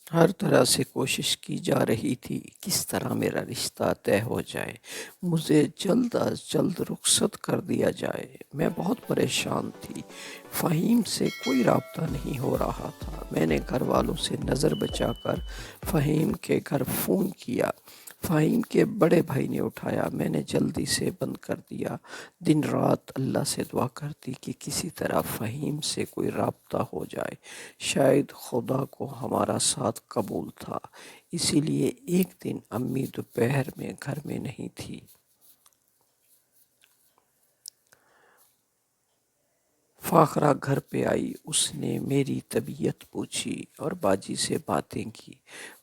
ہر طرح سے کوشش کی جا رہی تھی کس طرح میرا رشتہ طے ہو جائے، مجھے جلد از جلد رخصت کر دیا جائے۔ میں بہت پریشان تھی، فہیم سے کوئی رابطہ نہیں ہو رہا تھا۔ میں نے گھر والوں سے نظر بچا کر فہیم کے گھر فون کیا۔ فہیم کے بڑے بھائی نے اٹھایا، میں نے جلدی سے بند کر دیا۔ دن رات اللہ سے دعا کرتی کہ کسی طرح فہیم سے کوئی رابطہ ہو جائے۔ شاید خدا کو ہمارا ساتھ قبول تھا، اسی لیے ایک دن امی دوپہر میں گھر میں نہیں تھی۔ فاخرہ گھر پہ آئی، اس نے میری طبیعت پوچھی اور باجی سے باتیں کی۔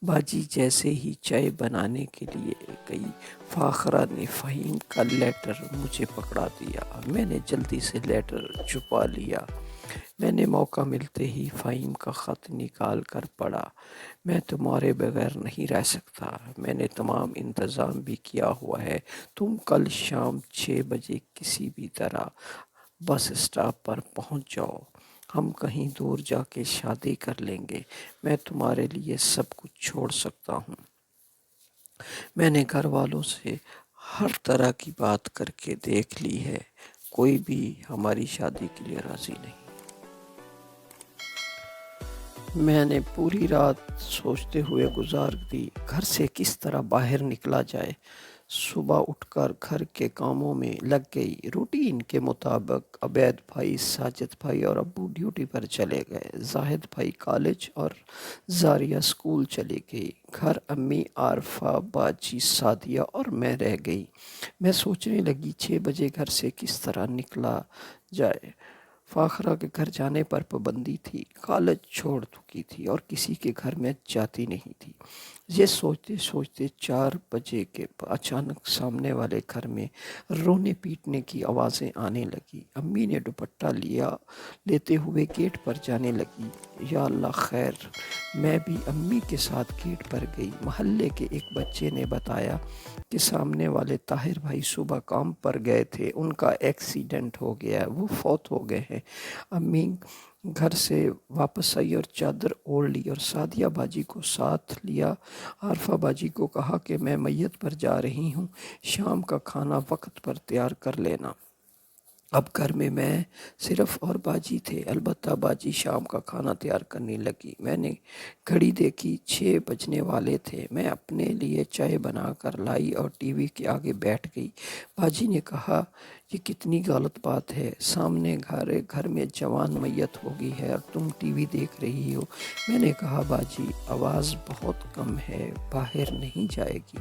باجی جیسے ہی چائے بنانے کے لیے گئی، فاخرہ نے فہیم کا لیٹر مجھے پکڑا دیا۔ میں نے جلدی سے لیٹر چھپا لیا۔ میں نے موقع ملتے ہی فہیم کا خط نکال کر پڑھا۔ میں تمہارے بغیر نہیں رہ سکتا، میں نے تمام انتظام بھی کیا ہوا ہے۔ تم کل شام 6 بجے کسی بھی طرح بس اسٹاپ پر پہنچ جاؤ، ہم کہیں دور جا کے شادی کر لیں گے۔ میں تمہارے لیے سب کچھ چھوڑ سکتا ہوں۔ میں نے گھر والوں سے ہر طرح کی بات کر کے دیکھ لی ہے، کوئی بھی ہماری شادی کے لیے راضی نہیں۔ میں نے پوری رات سوچتے ہوئے گزار دی، گھر سے کس طرح باہر نکلا جائے۔ صبح اٹھ کر گھر کے کاموں میں لگ گئی۔ روٹین کے مطابق عبید بھائی، ساجد بھائی اور ابو ڈیوٹی پر چلے گئے۔ زاہد بھائی کالج اور زاریہ اسکول چلی گئی۔ گھر امی، عارفہ، باجی، سعدیہ اور میں رہ گئی۔ میں سوچنے لگی 6 بجے گھر سے کس طرح نکلا جائے۔ فاخرہ کے گھر جانے پر پابندی تھی، کالج چھوڑ چکی تھی اور کسی کے گھر میں جاتی نہیں تھی۔ یہ سوچتے سوچتے 4 بجے کے اچانک سامنے والے گھر میں رونے پیٹنے کی آوازیں آنے لگی۔ امی نے دوپٹہ لیتے ہوئے گیٹ پر جانے لگی۔ یا اللہ خیر! میں بھی امی کے ساتھ گیٹ پر گئی۔ محلے کے ایک بچے نے بتایا کہ سامنے والے طاہر بھائی صبح کام پر گئے تھے، ان کا ایکسیڈنٹ ہو گیا، وہ فوت ہو گئے ہیں۔ امی گھر سے واپس آئی اور چادر اوڑھ لی اور سعدیہ باجی کو ساتھ لیا۔ عارفہ باجی کو کہا کہ میں میت پر جا رہی ہوں، شام کا کھانا وقت پر تیار کر لینا۔ اب گھر میں صرف اور باجی تھے، البتہ باجی شام کا کھانا تیار کرنے لگی۔ میں نے گھڑی دیکھی، 6 بجنے والے تھے۔ میں اپنے لیے چائے بنا کر لائی اور ٹی وی کے آگے بیٹھ گئی۔ باجی نے کہا، یہ کتنی غلط بات ہے، سامنے گھر میں جوان میت ہو گئی ہے اور تم ٹی وی دیکھ رہی ہو۔ میں نے کہا، باجی آواز بہت کم ہے، باہر نہیں جائے گی۔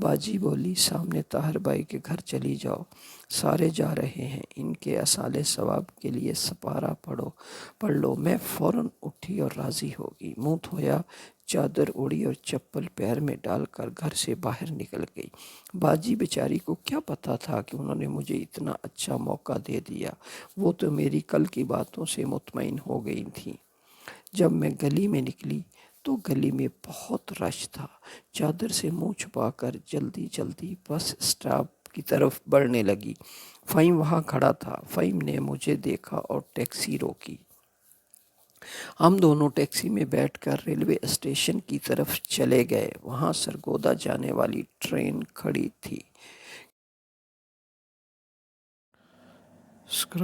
باجی بولی، سامنے طاہر بھائی کے گھر چلی جاؤ، سارے جا رہے ہیں، ان کے اصالِ ثواب کے لیے سپارہ پڑھ لو۔ میں فوراً اٹھی اور راضی ہو گئی، منہ دھویا، چادر اوڑھی اور چپل پیر میں ڈال کر گھر سے باہر نکل گئی۔ باجی بیچاری کو کیا پتا تھا کہ انہوں نے مجھے اتنا اچھا موقع دے دیا، وہ تو میری کل کی باتوں سے مطمئن ہو گئی تھی۔ جب میں گلی میں نکلی تو گلی میں بہت رش تھا۔ چادر سے منہ چھپا کر جلدی بس اسٹاپ کی طرف بڑھنے لگی۔ فہیم وہاں کھڑا تھا۔ فہیم نے مجھے دیکھا اور ٹیکسی روکی۔ ہم دونوں ٹیکسی میں بیٹھ کر ریلوے اسٹیشن کی طرف چلے گئے۔ وہاں سرگودا جانے والی ٹرین کھڑی تھی۔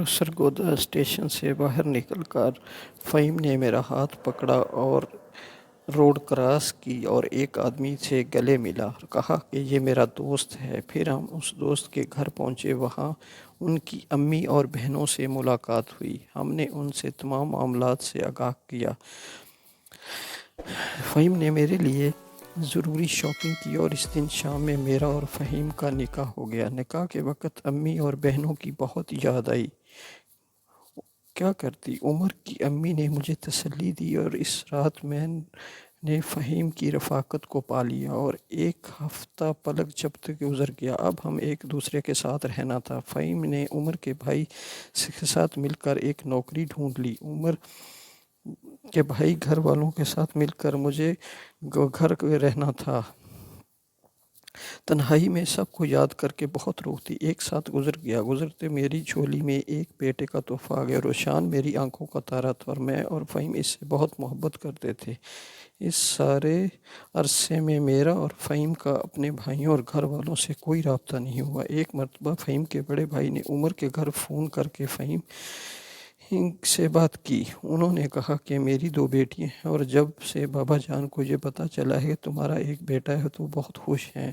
سرگودا اسٹیشن سے باہر نکل کر فہیم نے میرا ہاتھ پکڑا اور روڈ کراس کی اور ایک آدمی سے گلے ملا اور کہا کہ یہ میرا دوست ہے۔ پھر ہم اس دوست کے گھر پہنچے، وہاں ان کی امی اور بہنوں سے ملاقات ہوئی۔ ہم نے ان سے تمام معاملات سے آگاہ کیا۔ فہیم نے میرے لیے ضروری شاپنگ کی اور اس دن شام میں میرا اور فہیم کا نکاح ہو گیا۔ نکاح کے وقت امی اور بہنوں کی بہت یاد آئی۔ کیا کرتی؟ عمر کی امی نے مجھے تسلی دی اور اس رات میں نے فہیم کی رفاقت کو پا لیا اور ایک ہفتہ پلک جھپتے گزر گیا۔ اب ہم ایک دوسرے کے ساتھ رہنا تھا۔ فہیم نے عمر کے بھائی کے ساتھ مل کر ایک نوکری ڈھونڈ لی۔ عمر کے بھائی گھر والوں کے ساتھ مل کر مجھے گھر رہنا تھا۔ تنہائی میں سب کو یاد کر کے بہت روتی۔ ایک ساتھ گزر گیا، گزرتے میری جھولی میں ایک بیٹے کا تحفہ آ گیا۔ روشان میری آنکھوں کا تارا تھا اور میں اور فہیم اس سے بہت محبت کرتے تھے۔ اس سارے عرصے میں میرا اور فہیم کا اپنے بھائیوں اور گھر والوں سے کوئی رابطہ نہیں ہوا۔ ایک مرتبہ فہیم کے بڑے بھائی نے عمر کے گھر فون کر کے فہیم سے بات کی۔ انہوں نے کہا کہ میری 2 بیٹیاں ہیں اور جب سے بابا جان کو یہ پتہ چلا ہے کہ تمہارا ایک بیٹا ہے تو بہت خوش ہیں۔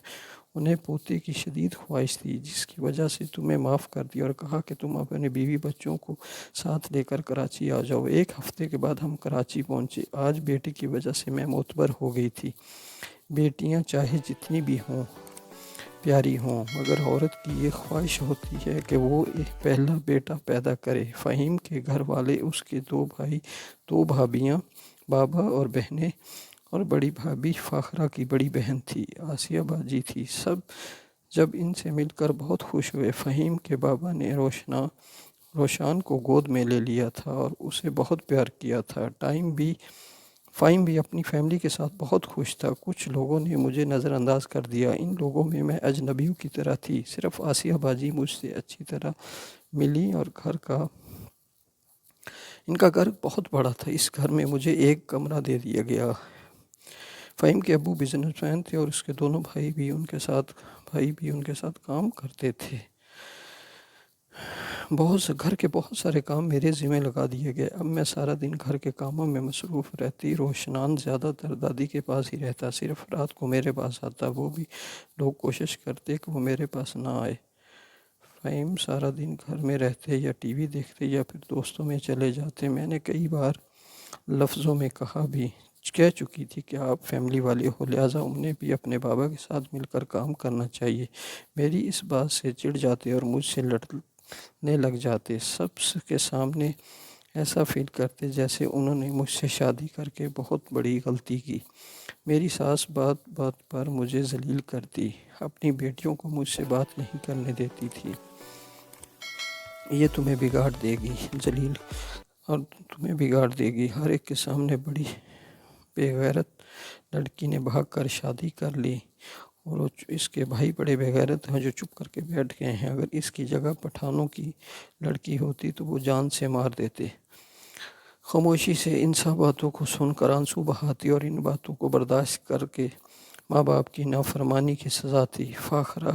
انہیں پوتے کی شدید خواہش تھی جس کی وجہ سے تمہیں معاف کر دیا اور کہا کہ تم اپنے بیوی بچوں کو ساتھ لے کر کراچی آ جاؤ۔ 1 ہفتے کے بعد ہم کراچی پہنچے۔ آج بیٹے کی وجہ سے میں معتبر ہو گئی تھی۔ بیٹیاں چاہے جتنی بھی ہوں، پیاری ہوں، مگر عورت کی یہ خواہش ہوتی ہے کہ وہ ایک پہلا بیٹا پیدا کرے۔ فہیم کے گھر والے، اس کے 2 بھائی، 2 بھابیاں، بابا اور بہنیں، اور بڑی بھابھی فاخرہ کی بڑی بہن تھی، آسیہ باجی تھی، سب جب ان سے مل کر بہت خوش ہوئے۔ فہیم کے بابا نے روشان کو گود میں لے لیا تھا اور اسے بہت پیار کیا تھا۔ فہیم بھی اپنی فیملی کے ساتھ بہت خوش تھا۔ کچھ لوگوں نے مجھے نظر انداز کر دیا۔ ان لوگوں میں اجنبیوں کی طرح تھی۔ صرف آسیہ باجی مجھ سے اچھی طرح ملی اور ان کا گھر بہت بڑا تھا۔ اس گھر میں مجھے ایک کمرہ دے دیا گیا۔ فہیم کے ابو بزنس مین تھے اور اس کے دونوں بھائی بھی ان کے ساتھ کام کرتے تھے۔ گھر کے بہت سارے کام میرے ذمہ لگا دیے گئے۔ اب میں سارا دن گھر کے کاموں میں مصروف رہتی۔ روشنان زیادہ تر دادی کے پاس ہی رہتا، صرف رات کو میرے پاس آتا۔ وہ بھی لوگ کوشش کرتے کہ وہ میرے پاس نہ آئے۔ فہیم سارا دن گھر میں رہتے یا ٹی وی دیکھتے یا پھر دوستوں میں چلے جاتے۔ میں نے کئی بار لفظوں میں کہہ چکی تھی کہ آپ فیملی والے ہو، لہٰذا انہیں بھی اپنے بابا کے ساتھ مل کر کام کرنا چاہیے۔ میری اس بات سے چڑ جاتے اور مجھ سے لڑنے لگ جاتے۔ سب کے سامنے ایسا فیل کرتے جیسے انہوں نے مجھ سے شادی کر کے بہت بڑی غلطی کی۔ میری ساس بات بات پر مجھے ذلیل کرتی، اپنی بیٹیوں کو مجھ سے بات نہیں کرنے دیتی تھی۔ یہ تمہیں بگاڑ دے گی ذلیل، اور تمہیں بگاڑ دے گی۔ ہر ایک کے سامنے بڑی بے غیرت لڑکی نے بھاگ کر شادی کر لی اور اس کے بھائی بڑے بے غیرت ہیں جو چپ کر کے بیٹھ گئے ہیں۔ اگر اس کی جگہ پٹھانوں کی لڑکی ہوتی تو وہ جان سے مار دیتے۔ خاموشی سے ان سب باتوں کو سن کر آنسو بہاتی اور ان باتوں کو برداشت کر کے ماں باپ کی نافرمانی کی سزا تھی۔ فاخرہ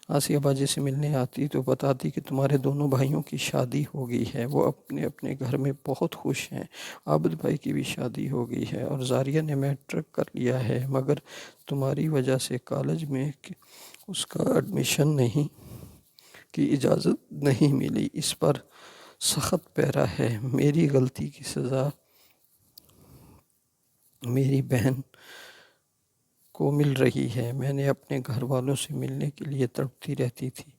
آسیہ باجی سے ملنے آتی تو بتاتی کہ تمہارے دونوں بھائیوں کی شادی ہو گئی ہے، وہ اپنے اپنے گھر میں بہت خوش ہیں۔ عابد بھائی کی بھی شادی ہو گئی ہے اور زاریہ نے میٹرک کر لیا ہے، مگر تمہاری وجہ سے کالج میں اس کا ایڈمیشن کی اجازت نہیں ملی۔ اس پر سخت پیرا ہے۔ میری غلطی کی سزا میری بہن کو مل رہی ہے۔ میں نے اپنے گھر والوں سے ملنے کے لیے تڑپتی رہتی تھی۔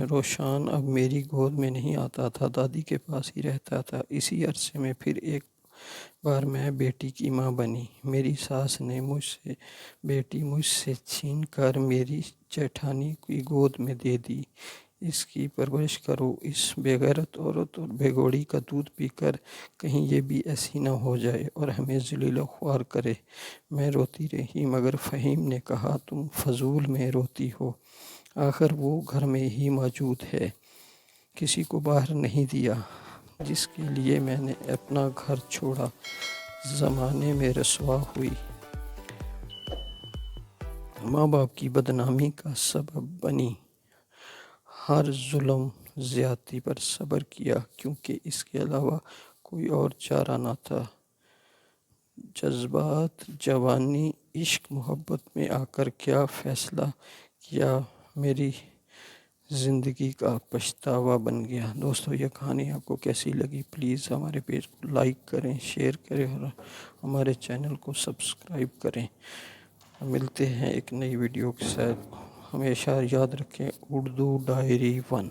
روشان اب میری گود میں نہیں آتا تھا، دادی کے پاس ہی رہتا تھا۔ اسی عرصے میں پھر ایک بار میں بیٹی کی ماں بنی۔ میری ساس نے بیٹی مجھ سے چھین کر میری جیٹھانی کی گود میں دے دی۔ اس کی پرورش کرو۔ اس بے غیرت عورت اور بے گوڑی کا دودھ پی کر کہیں یہ بھی ایسی نہ ہو جائے اور ہمیں ذلیل و خوار کرے۔ میں روتی رہی، مگر فہیم نے کہا تم فضول میں روتی ہو، آخر وہ گھر میں ہی موجود ہے، کسی کو باہر نہیں دیا، جس کے لیے میں نے اپنا گھر چھوڑا، زمانے میں رسوا ہوئی، ماں باپ کی بدنامی کا سبب بنی، ہر ظلم زیادتی پر صبر کیا کیونکہ اس کے علاوہ کوئی اور چارہ نہ تھا۔ جذبات، جوانی، عشق، محبت میں آ کر کیا فیصلہ کیا، میری زندگی کا پچھتاوا بن گیا۔ دوستو، یہ کہانی آپ کو کیسی لگی؟ پلیز ہمارے پیج کو لائک کریں، شیئر کریں اور ہمارے چینل کو سبسکرائب کریں۔ ملتے ہیں ایک نئی ویڈیو کے ساتھ۔ ہمیشہ یاد رکھیں، اردو ڈائری 1۔